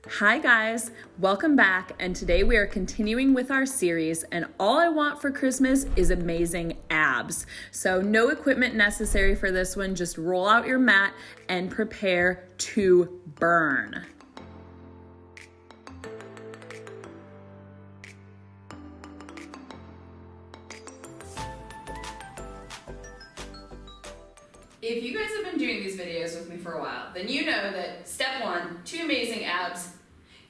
Hi guys, welcome back, and today we are continuing with our series, and all I want for Christmas is amazing abs. So no equipment necessary for this one, just roll out your mat and prepare to burn. If you guys have been doing these videos with me for a while, then you know that step one to amazing abs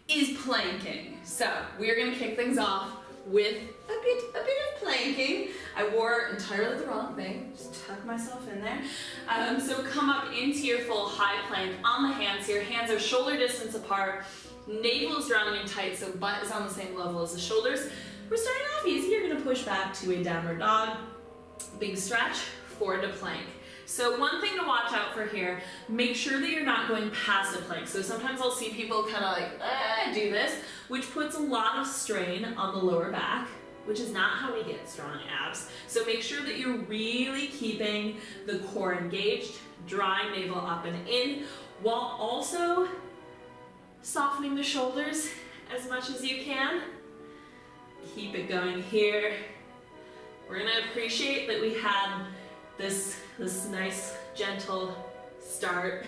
is planking. So we are going to kick things off with a bit of planking. I wore entirely the wrong thing, just tuck myself in there. So come up into your full high plank on the hands. Your hands are shoulder distance apart, navel is rounded and tight, so butt is on the same level as the shoulders. We're starting off easy. You're going to push back to a downward dog, big stretch, forward to plank. So one thing to watch out for here, make sure that you're not going past a plank. So sometimes I'll see people kind of like, do this, which puts a lot of strain on the lower back, which is not how we get strong abs. So make sure that you're really keeping the core engaged, drawing navel up and in, while also softening the shoulders as much as you can. Keep it going here. We're gonna appreciate that we had this nice, gentle start.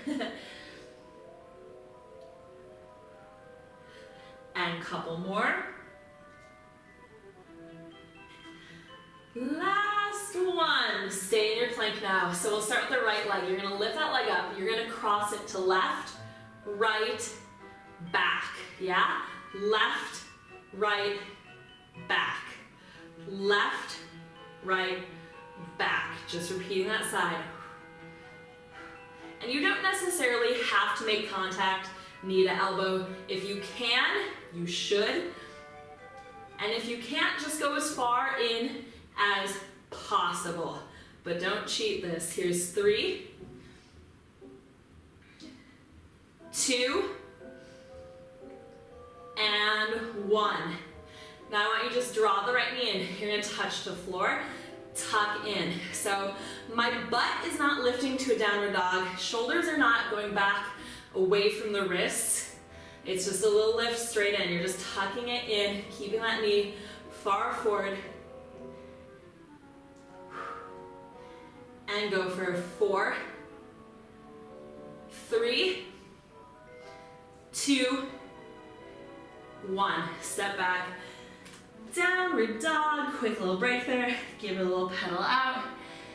And couple more. Last one. Stay in your plank now. So we'll start with the right leg. You're gonna lift that leg up. You're gonna cross it to left, right, back. Yeah? Left, right, back. Left, right, back. Just repeating that side. And you don't necessarily have to make contact knee to elbow. If you can, you should. And if you can't, just go as far in as possible. But don't cheat this. Here's 3, 2, and 1. Now I want you to just draw the right knee in. You're gonna touch the floor. Tuck in. So my butt is not lifting to a downward dog. Shoulders are not going back away from the wrists. It's just a little lift straight in. You're just tucking it in, keeping that knee far forward. And go for 4, 3, 2, 1. Step back. Downward dog, quick little break there, give it a little pedal out.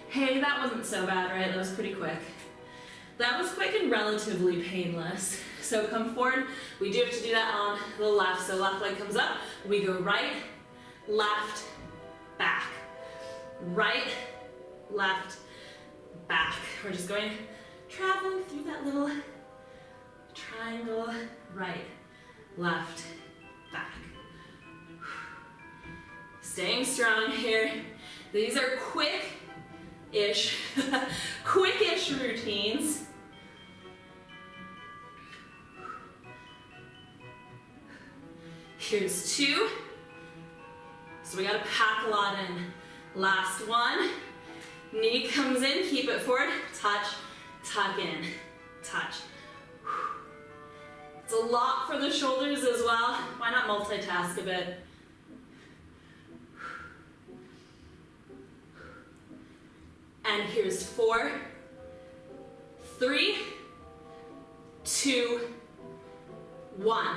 Hey, that wasn't so bad, right? That was pretty quick. That was quick and relatively painless. So come forward, we do have to do that on the left. So left leg comes up, we go right, left, back. Right, left, back. We're just going, traveling through that little triangle, right, left, back. Staying strong here. These are quick-ish routines. Here's 2. So we gotta pack a lot in. Last one. Knee comes in, keep it forward. Touch, tuck in, touch. It's a lot for the shoulders as well. Why not multitask a bit? And here's 4, 3, 2, 1.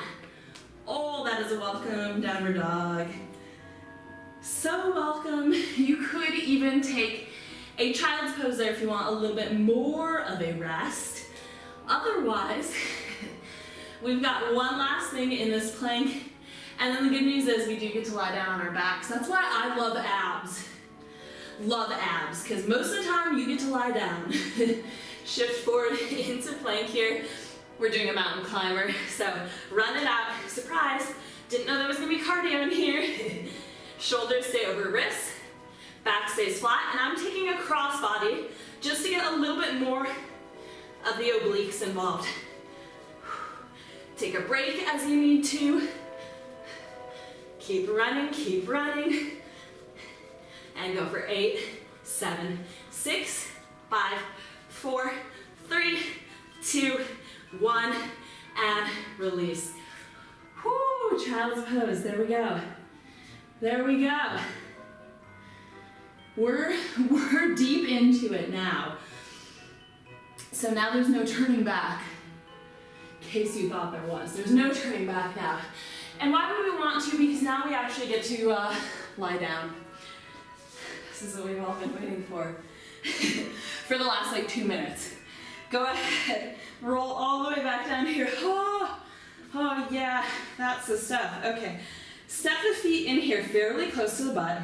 Oh, that is a welcome downward dog. So welcome. You could even take a child's pose there if you want a little bit more of a rest. Otherwise, we've got one last thing in this plank. And then the good news is we do get to lie down on our backs. That's why I love abs. Love abs, because most of the time you get to lie down. Shift forward into plank here. We're doing a mountain climber, so run it out. Surprise, didn't know there was gonna be cardio in here. Shoulders stay over wrists, back stays flat, and I'm taking a crossbody just to get a little bit more of the obliques involved. Take a break as you need to. Keep running. And go for 8, 7, 6, 5, 4, 3, 2, 1, and release. child's pose. There we go. There we go. We're deep into it now. So now there's no turning back. In case you thought there was. There's no turning back now. And why would we want to? Because now we actually get to lie down. This is what we've all been waiting for. For the last like 2 minutes. Go ahead, roll all the way back down here. Oh yeah, that's the stuff. Okay, step the feet in here fairly close to the butt.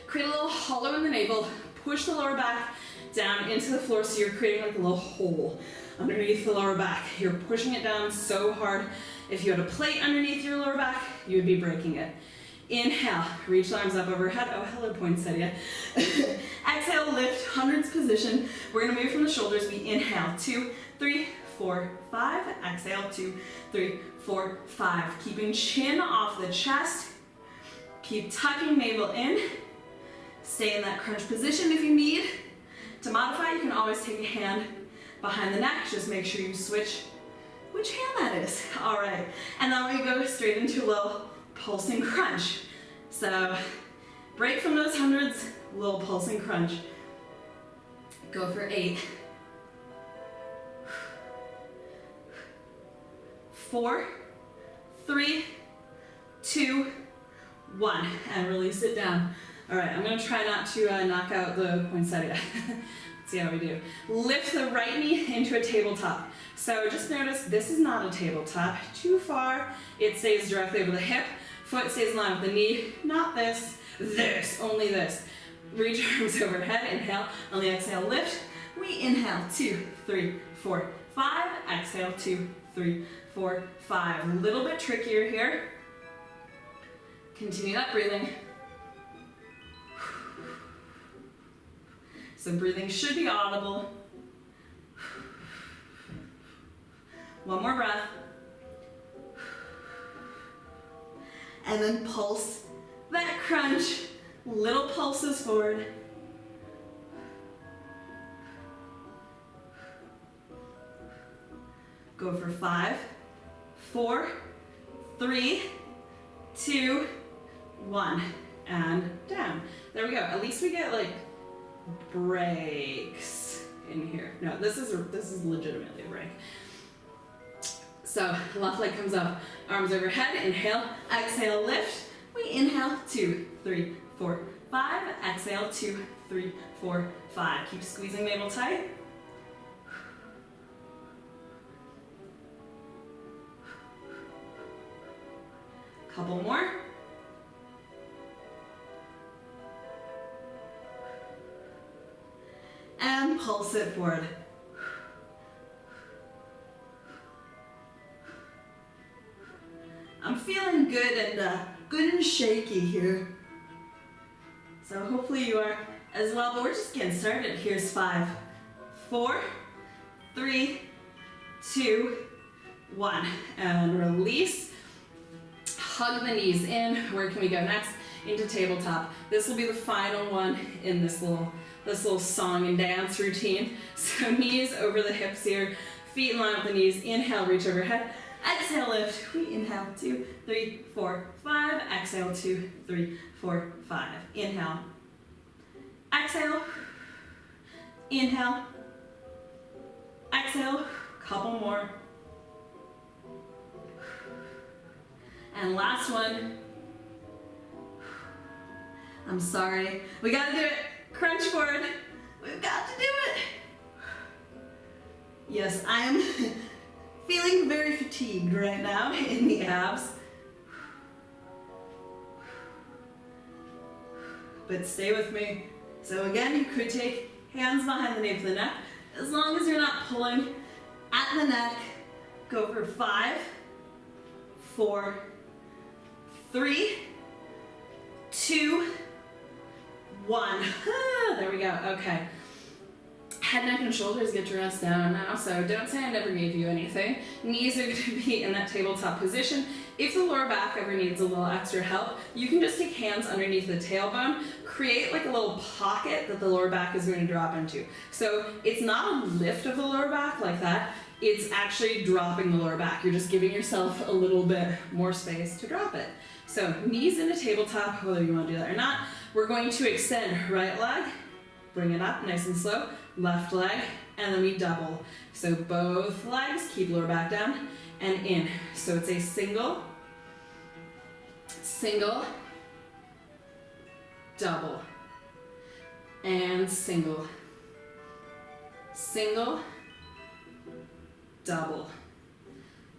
Create a little hollow in the navel. Push the lower back down into the floor so you're creating like a little hole underneath the lower back. You're pushing it down so hard. If you had a plate underneath your lower back, you would be breaking it. Inhale, reach the arms up overhead. Oh, hello, poinsettia. Exhale, lift, hundreds position. We're gonna move from the shoulders. We inhale, 2, 3, 4, 5. Exhale, 2, 3, 4, 5. Keeping chin off the chest. Keep tucking navel in. Stay in that crunch position if you need. To modify, you can always take a hand behind the neck. Just make sure you switch which hand that is. All right, and then we go straight into a little pulsing crunch. So break from those hundreds, little pulsing crunch. Go for 8, 4, 3, 2, 1, and release it down. All right, I'm gonna try not to knock out the poinsettia. Let's see how we do. Lift the right knee into a tabletop. So just notice this is not a tabletop. Too far, it stays directly over the hip. Foot stays in line with the knee. Not this, only this. Reach arms overhead, inhale. On the exhale, lift. We inhale, 2, 3, 4, 5. Exhale, 2, 3, 4, 5. A little bit trickier here. Continue that breathing. So breathing should be audible. One more breath. And then pulse that crunch. Little pulses forward. Go for 5, 4, 3, 2, 1. And down. There we go. At least we get like breaks in here. No, this is legitimately a break. So left leg comes up, arms overhead, inhale, exhale, lift. We inhale, 2, 3, 4, 5. Exhale, 2, 3, 4, 5. Keep squeezing navel tight. Couple more. And pulse it forward. I'm feeling good and shaky here. So hopefully you are as well, but we're just getting started. Here's 5, 4, 3, 2, 1. And release. Hug the knees in. Where can we go next? Into tabletop. This will be the final one in this little song and dance routine. So knees over the hips here, feet in line with the knees. Inhale, reach overhead. Exhale, lift. We inhale, 2, 3, 4, 5. Exhale, 2, 3, 4, 5. Inhale. Exhale. Inhale. Exhale. Couple more. And last one. I'm sorry. We gotta do it. Crunch forward. We've got to do it. Yes, I am feeling very fatigued right now in the abs. But stay with me. So again, you could take hands behind the nape of the neck. As long as you're not pulling at the neck, go for 5, 4, 3, 2, 1. There we go. Okay. Head, neck, and shoulders get to rest down now, so don't say I never gave you anything. Knees are going to be in that tabletop position. If the lower back ever needs a little extra help, you can just take hands underneath the tailbone, create like a little pocket that the lower back is going to drop into. So it's not a lift of the lower back like that. it's actually dropping the lower back. You're just giving yourself a little bit more space to drop it. So knees into tabletop, whether you want to do that or not. We're going to extend right leg, bring it up nice and slow, left leg, and then we double. So both legs, keep lower back down, and in. So it's a single, single, double, and single, single, double.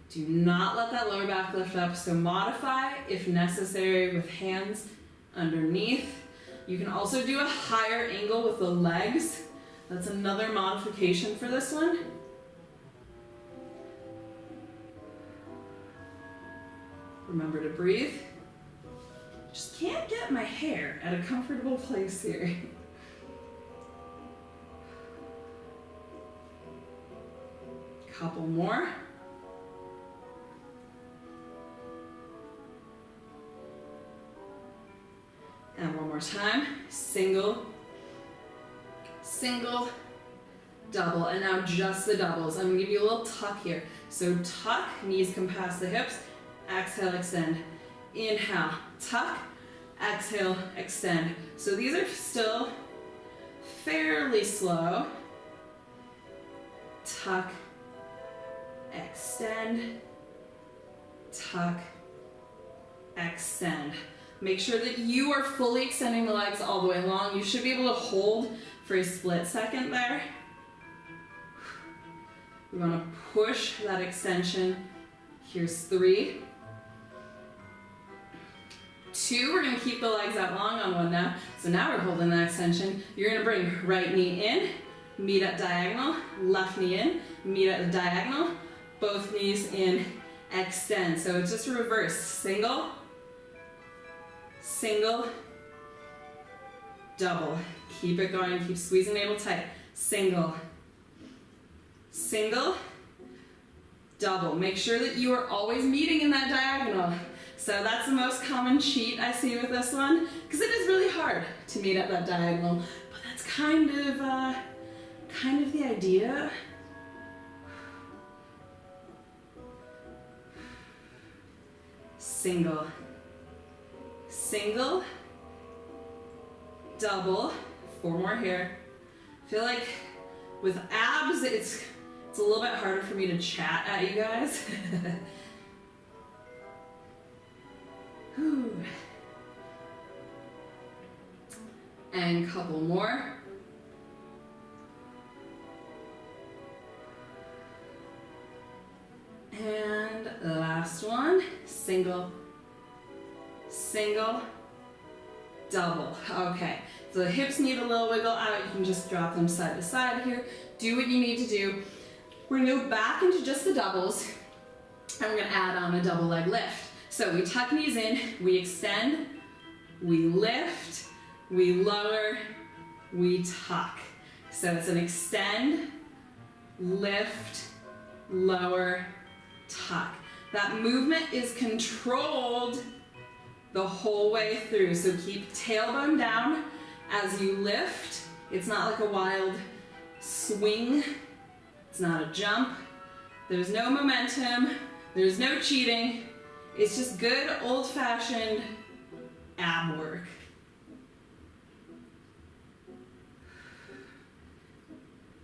Do not let that lower back lift up, so modify if necessary with hands underneath. You can also do a higher angle with the legs. That's another modification for this one. Remember to breathe. Just can't get my hair at a comfortable place here. Couple more. And one more time. Single, single, double. And now just the doubles. I'm gonna give you a little tuck here. So tuck, knees come past the hips. Exhale, extend. Inhale, tuck, exhale, extend. So these are still fairly slow. Tuck, extend, tuck, extend. Make sure that you are fully extending the legs all the way along. You should be able to hold for a split second there. We want to push that extension. Here's 3, 2, we're going to keep the legs out long on one now. So now we're holding that extension. You're going to bring right knee in, meet at diagonal, left knee in, meet at the diagonal, both knees in, extend. So it's just reverse, single, single, double. Keep it going, keep squeezing the navel tight. Single, single, double. Make sure that you are always meeting in that diagonal. So that's the most common cheat I see with this one, because it is really hard to meet at that diagonal, but that's kind of the idea. Single, single, double. 4 more here. I feel like with abs, it's a little bit harder for me to chat at you guys. And a couple more. And the last one, single, single, double. Okay, so the hips need a little wiggle out. You can just drop them side to side here. Do what you need to do. We're gonna go back into just the doubles, and we're gonna add on a double leg lift. So we tuck knees in, we extend, we lift, we lower, we tuck. So it's an extend, lift, lower, tuck. That movement is controlled the whole way through. So keep tailbone down as you lift. It's not like a wild swing. It's not a jump. There's no momentum. There's no cheating. It's just good old-fashioned ab work.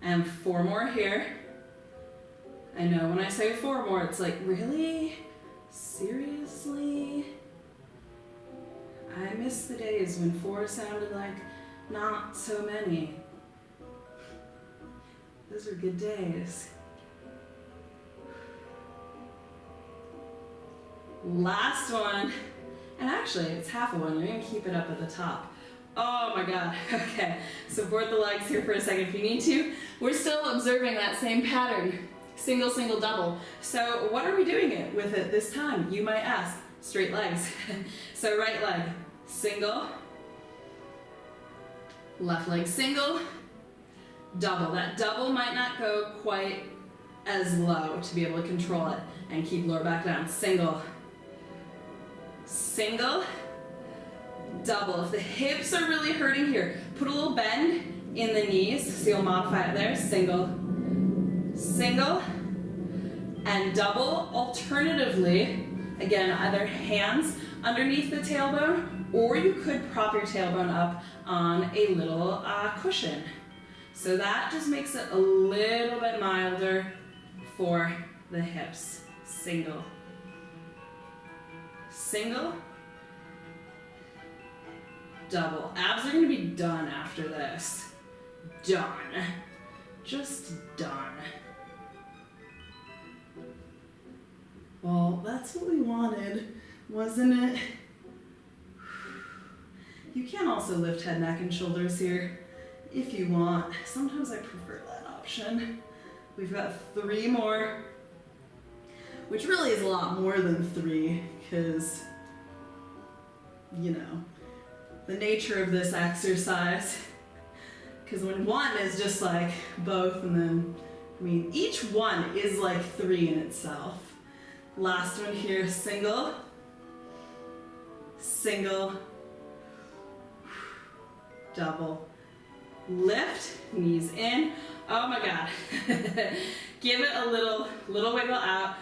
And 4 more here. I know when I say 4 more, it's like, really? Seriously? I miss the days when 4 sounded like not so many. Those were good days. Last one. And actually, it's half a one. You're going to keep it up at the top. Oh my god. Okay. Support the legs here for a second if you need to. We're still observing that same pattern. Single, single, double. So what are we doing it with it this time? You might ask. Straight legs. So right leg, single. Left leg, single. Double. That double might not go quite as low to be able to control it and keep lower back down. Single. Single. Double. If the hips are really hurting here, put a little bend in the knees, so you'll modify it there. Single, single, and double. Alternatively, again, either hands underneath the tailbone, or you could prop your tailbone up on a little cushion. So that just makes it a little bit milder for the hips. Single, single, double. Abs are gonna be done after this. Done. Just done. Well, that's what we wanted, wasn't it? You can also lift head, neck, and shoulders here if you want. Sometimes I prefer that option. We've got 3 more, which really is a lot more than 3 because, you know, the nature of this exercise. Because when 1 is just like both, and then, I mean, each one is like 3 in itself. Last one here, single, single, double. Lift, knees in. Oh my God. Give it a little wiggle out.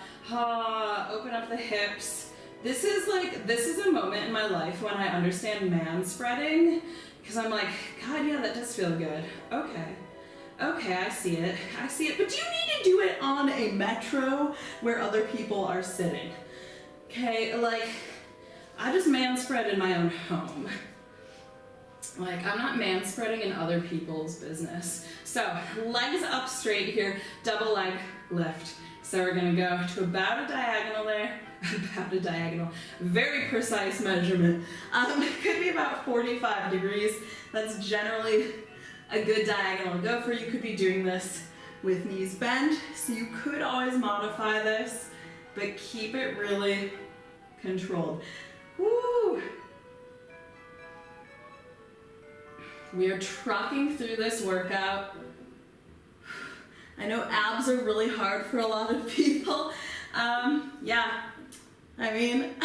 Open up the hips. This is a moment in my life when I understand man spreading, because I'm like, God, yeah, that does feel good. Okay, I see it. But do you need to do it on a metro where other people are sitting? Okay, like, I just man spread in my own home. Like, I'm not man spreading in other people's business. So, legs up straight here, double leg lift. So we're gonna go to about a diagonal there. About a diagonal. Very precise measurement. It could be about 45 degrees. That's generally a good diagonal to go for. You could be doing this with knees bent, so you could always modify this, but keep it really controlled. Woo! We are trucking through this workout. I know abs are really hard for a lot of people. Yeah, I mean,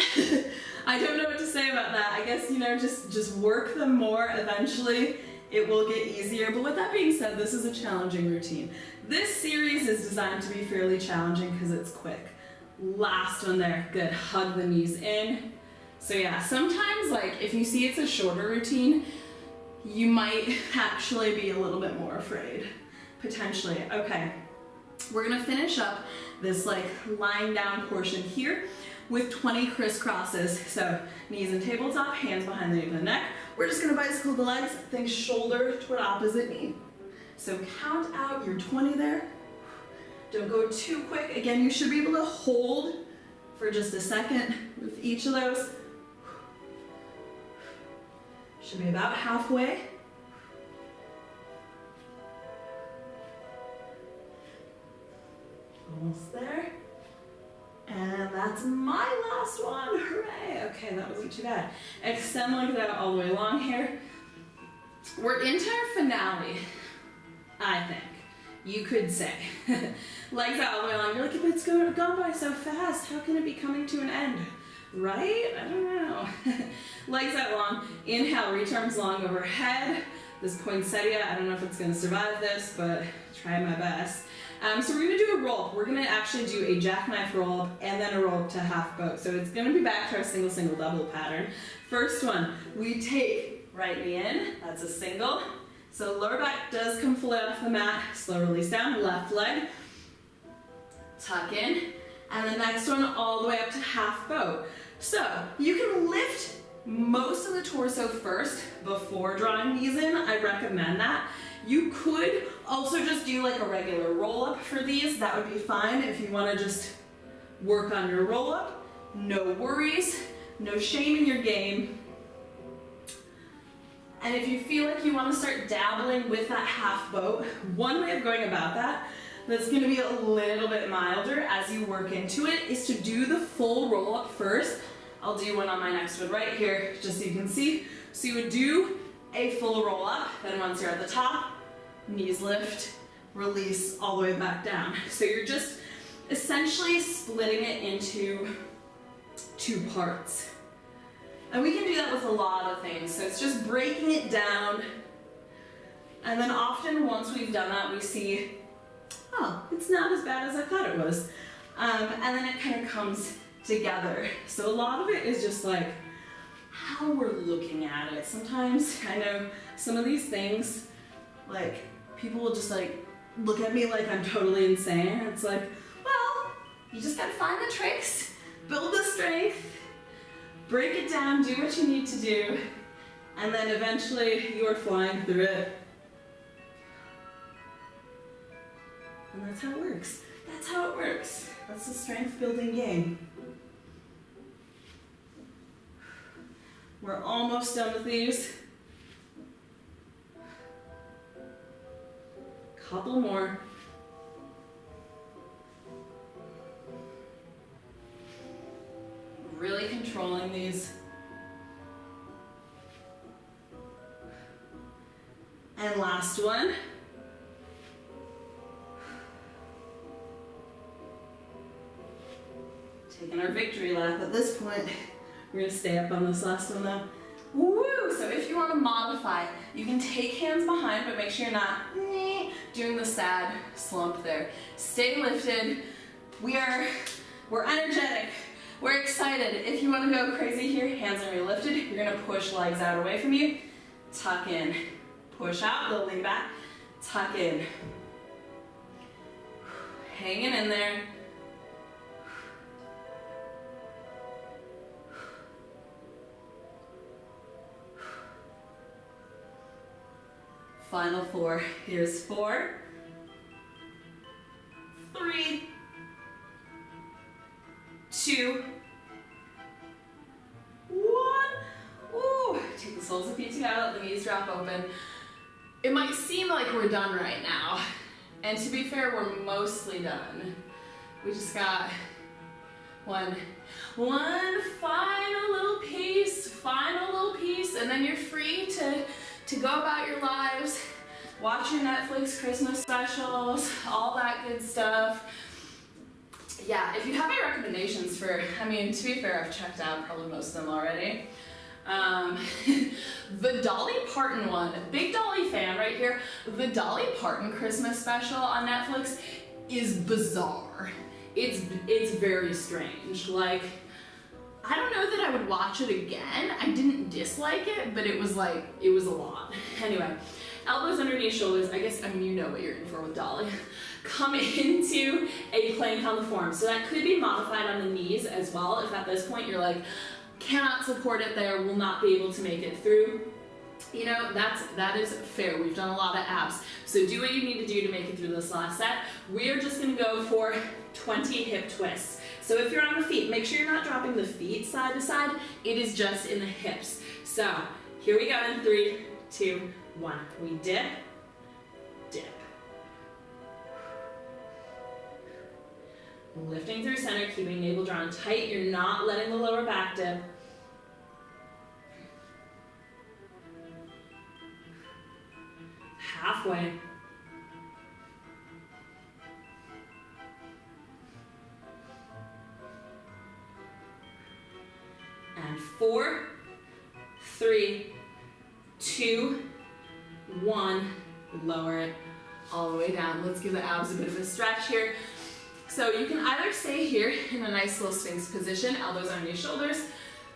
I don't know what to say about that. I guess, you know, just work them more. Eventually it will get easier. But with that being said, this is a challenging routine. This series is designed to be fairly challenging because it's quick. Last one there, good. Hug the knees in. So yeah, sometimes, like, if you see it's a shorter routine, you might actually be a little bit more afraid, potentially. Okay, we're gonna finish up this like lying down portion here with 20 crisscrosses. So knees and tabletop, hands behind the nape of the neck. We're just gonna bicycle the legs, think shoulder toward opposite knee. So count out your 20 there. Don't go too quick. Again, you should be able to hold for just a second with each of those. Should be about halfway. Almost there. And that's my last one. Hooray! Okay, that wasn't too bad. Extend like that all the way along here. We're into our finale, I think. You could say. Legs out all the way along. You're like, if it's gone by so fast, how can it be coming to an end? Right? I don't know. Legs out long. Inhale, reach arms long overhead. This poinsettia, I don't know if it's going to survive this, but try my best. So we're going to do a roll. We're going to actually do a jackknife roll up and then a roll up to half boat. So it's going to be back to our single, single, double pattern. First one, we take right knee in. That's a single. So lower back does come fully off the mat. Slow release down. Left leg. Tuck in. And the next one all the way up to half boat. So you can lift most of the torso first before drawing knees in. I recommend that. You could also just do like a regular roll up for these. That would be fine if you want to just work on your roll up. No worries, no shame in your game. And if you feel like you want to start dabbling with that half boat, one way of going about that that's going to be a little bit milder as you work into it is to do the full roll up first. I'll do one on my next one right here, just so you can see. So you would do a full roll up, then once you're at the top, knees lift, release all the way back down. So you're just essentially splitting it into 2 parts. And we can do that with a lot of things. So it's just breaking it down. And then often once we've done that, we see, oh, it's not as bad as I thought it was. And then it kind of comes together. So a lot of it is just like how we're looking at it. Sometimes I know some of these things, like people will just like look at me like I'm totally insane. It's like, well, you just gotta find the tricks, build the strength, break it down, do what you need to do, and then eventually you're flying through it. And that's how it works. That's how it works. That's the strength building game. We're almost done with these. Couple more. Really controlling these. And last one. Taking our victory lap at this point. We're gonna stay up on this last one though. Woo! So if you want to modify, you can take hands behind, but make sure you're not doing the sad slump there. Stay lifted. We're energetic. We're excited. If you want to go crazy here, hands are really lifted. You're gonna push legs out away from you. Tuck in. Push out, little lean back. Tuck in. Hanging in there. Final 4. Here's 4, 3, 2, 1. Ooh, take the soles of feet together, let the knees drop open. It might seem like we're done right now, and to be fair, we're mostly done. We just got one final little piece, and then you're free to go about your lives, watch your Netflix Christmas specials, all that good stuff. Yeah, if you have any recommendations for, I mean, to be fair, I've checked out probably most of them already. The Dolly Parton one, big Dolly fan right here. The Dolly Parton Christmas special on Netflix is bizarre. It's very strange. Like, I don't know that I would watch it again. I didn't dislike it, but it was a lot. Anyway, elbows underneath shoulders. I guess, I mean, you know what you're in for with Dolly. Come into a plank on the form. So that could be modified on the knees as well. If at this point you're like, cannot support it there, will not be able to make it through. You know, that is fair. We've done a lot of abs. So do what you need to do to make it through this last set. We are just gonna go for 20 hip twists. So if you're on the feet, make sure you're not dropping the feet side to side. It is just in the hips. So here we go in 3, 2, 1. We dip, dip. Lifting through center, keeping navel drawn tight. You're not letting the lower back dip. Halfway. And 4, 3, 2, 1. Lower it all the way down. Let's give the abs a bit of a stretch here. So you can either stay here in a nice little Sphinx position, elbows underneath shoulders,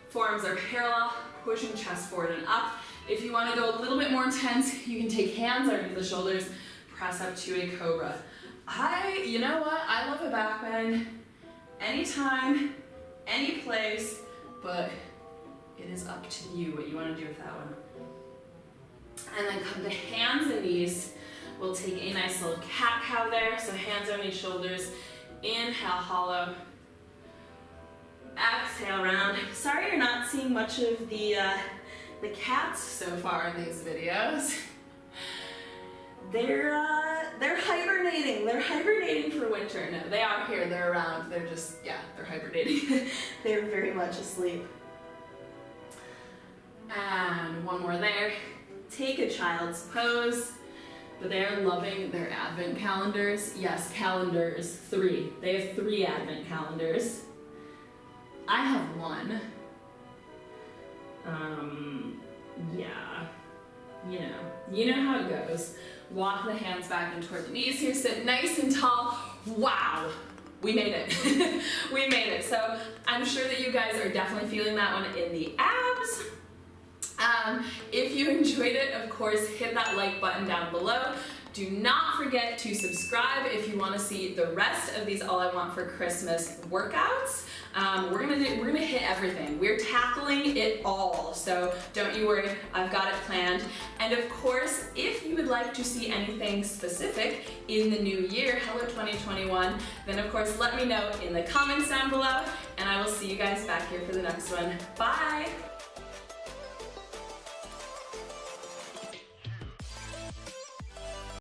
forearms are parallel, pushing chest forward and up. If you want to go a little bit more intense, you can take hands underneath the shoulders, press up to a cobra. You know what? I love a back bend anytime, any place, but it is up to you what you want to do with that one. And then come to hands and knees. We'll take a nice little cat-cow there, so hands underneath shoulders. Inhale, hollow. Exhale, round. Sorry you're not seeing much of the cats so far in these videos. They're hibernating. They're hibernating for winter. No, they are here. They're around. They're just, yeah, they're hibernating. They're very much asleep. And one more there. Take a child's pose. But they're loving their advent calendars. Yes, calendars, 3. They have 3 advent calendars. I have 1. Yeah, you know how it goes. Walk the hands back and toward the knees here, sit nice and tall. Wow, we made it. We made it. So I'm sure that you guys are definitely feeling that one in the abs. If you enjoyed it, of course, hit that like button down below. Do not forget to subscribe if you want to see the rest of these All I Want for Christmas workouts. We're gonna hit everything. We're tackling it all, so don't you worry, I've got it planned. And of course, if you would like to see anything specific in the new year, hello 2021, then of course let me know in the comments down below, and I will see you guys back here for the next one. Bye!